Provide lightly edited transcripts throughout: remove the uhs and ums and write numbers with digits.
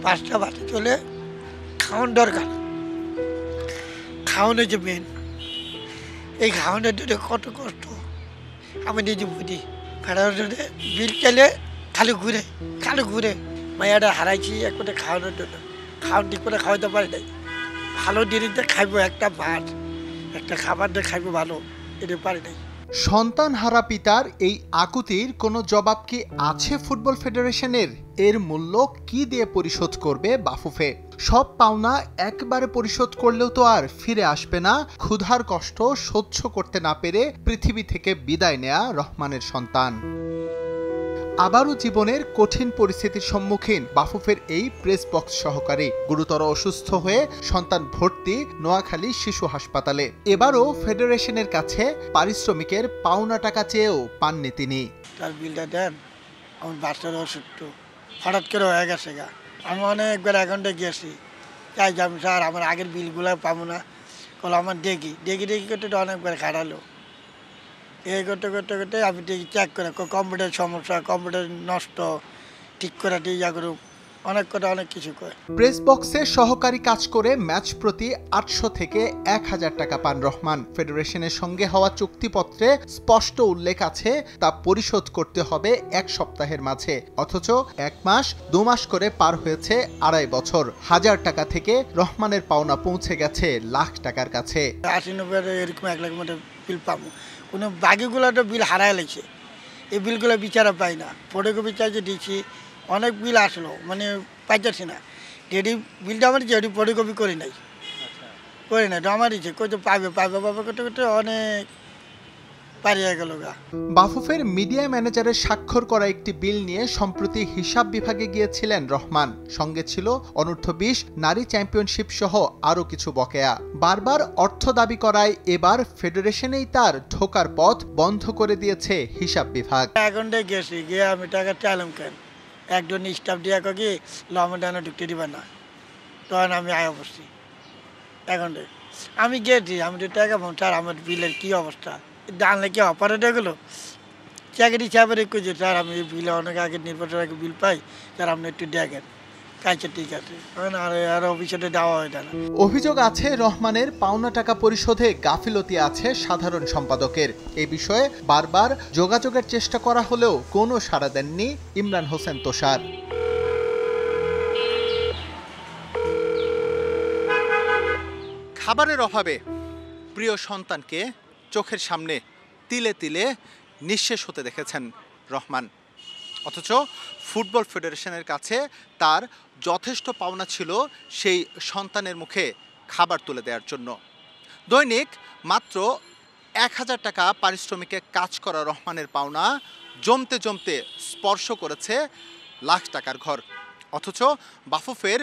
5টা বাজে চলে খাওয়ান দরকার, খাওয়ানো যে মেন, এই খাওয়ানোর জন্য কত কষ্ট আমি নিজে বুঝি। ফেডারেশনে বিল চাইলে খালি ঘুরে মায়াটা হারাইছি এক করে খাওয়ানোর জন্য, খাওয়ান ঠিক করে খাওয়াতে পারি নাই। ভালো জিনিসটা খাইবো, একটা ভাত একটা খাবার দিয়ে খাইবো ভালো, এটা পারি নাই। সন্তানহারা পিতার এই আকুতির কোনো জবাব কি আছে ফুটবল ফেডারেশনের? এর মূল্য কি দিয়ে পরিশোধ করবে বাফুফে? সব পাওনা একবারে পরিশোধ করলেও তো আর ফিরে আসবে না ক্ষুধার কষ্ট সহ্য করতে না পেরে পৃথিবী থেকে বিদায় নেয়া রহমানের সন্তান। আবারও জীবনের কঠিন পরিস্থিতির সম্মুখীন বাফুফের এই প্রেস বক্স সহকারী। গুরুতর অসুস্থ হয়ে সন্তান ভর্তি নোয়াখালী শিশু হাসপাতালে। এবারও ফেডারেশনের কাছে পারিশ্রমিকের পাওনা টাকা চেয়েও পাননি তিনি। তার বিলটা দেন, আমার বাচ্চার অসুস্থ হঠাৎ করে হয়ে গেছে গা। আমি অনেকবার অ্যাকাউন্টে গেছি, তাই যাবো স্যার আমার আগের বিলগুলো পাবো না। বলো আমার দেখি করতে অনেকবার খাটালো। এই করতে আমি দেখি চেক করে কম্পিউটার সমস্যা, কম্পিউটার নষ্ট, ঠিক করে ইয়া করুক, অনেক কিছু করে। প্রেস বক্সে সহকারী কাজ করে ম্যাচ প্রতি 800 থেকে 1000 টাকা পান রহমান। ফেডারেশনের সঙ্গে হওয়া চুক্তিপত্রে স্পষ্ট উল্লেখ আছে তা পরিশোধ করতে হবে 1 সপ্তাহের মাঝে, অথচ 1 মাস 2 মাস করে পার হয়েছে 2.5 বছর। 1000 টাকা থেকে রহমানের পাওনা পৌঁছে গেছে লাখ টাকার কাছে। 80-90 এরকম 1 লাখ মতো বিল পাবো, কোনো বাকিগুলো তো বিল হারায় লেগেছে, এই বিলগুলো বিচারা পাই না। ফটোকপি চাইছে দিচ্ছি, অনেক বিল আসলো মানে পাইতেছি না। ডেডি বিলটা আমার যে ফটোকপি করি নাই তো আমার ইচ্ছে কত পাবে করতে অনেক পারিয়ে গেল গা। বাফুফের মিডিয়া ম্যানেজারের স্বাক্ষর করা একটি বিল নিয়ে সম্প্রতি হিসাব বিভাগে গিয়েছিলেন রহমান। সঙ্গে ছিল অনূর্ধ্ব-20 নারী চ্যাম্পিয়নশিপ সহ আরও কিছু বকেয়া। বারবার অর্থ দাবি করায় এবার ফেডারেশনেই তার ঢোকার পথ বন্ধ করে দিয়েছে হিসাব বিভাগ। অ্যাকাউন্টে গেছি, গিয়ে আমি টাকা চাইলাম কেন, একজন স্টাফ দিয়ে কি লম্বা ঢুকতে দিবেন না, তখন আমি আয়া বসছি অ্যাকাউন্টে। আমি গেছি, আমি তো টাকা স্যার আমার বিলের কী অবস্থা, জানলে কি অপারেট হয়ে গেলো। চাকরি হিসাবে রেখেছি স্যার আমি বিলে অনেক আগে নির্বাচন আগে বিল পাই, স্যার আপনি একটু দেখেন। কাছে ঠিক আছে, আর অফিসে দেওয়া হয় না। অভিযোগ আছে রহমানের পাওনা টাকা পরিশোধে গাফিলতি আছে সাধারণ সম্পাদকের। এ বিষয়ে বারবার যোগাযোগের চেষ্টা করা হলেও কোনো সাড়া দেননি ইমরান হোসেন তোষার। খাবারের অভাবে প্রিয় সন্তানকে চোখের সামনে তিলে তিলে নিঃশেষ হতে দেখেছেন রহমান, অথচ ফুটবল ফেডারেশনের কাছে তার যথেষ্ট পাওনা ছিল সেই সন্তানের মুখে খাবার তুলে দেওয়ার জন্য। দৈনিক মাত্র 1000 টাকা পারিশ্রমিকে কাজ করা রহমানের পাওনা জমতে জমতে স্পর্শ করেছে লাখ টাকার ঘর, অথচ বাফুফের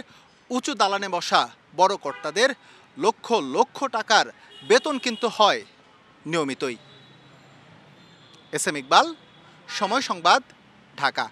উঁচু দালানে বসা বড় কর্তাদের লক্ষ লক্ষ টাকার বেতন কিন্তু হয় নিয়মিতই। এস এম ইকবাল, সময় সংবাদ, ঢাকা।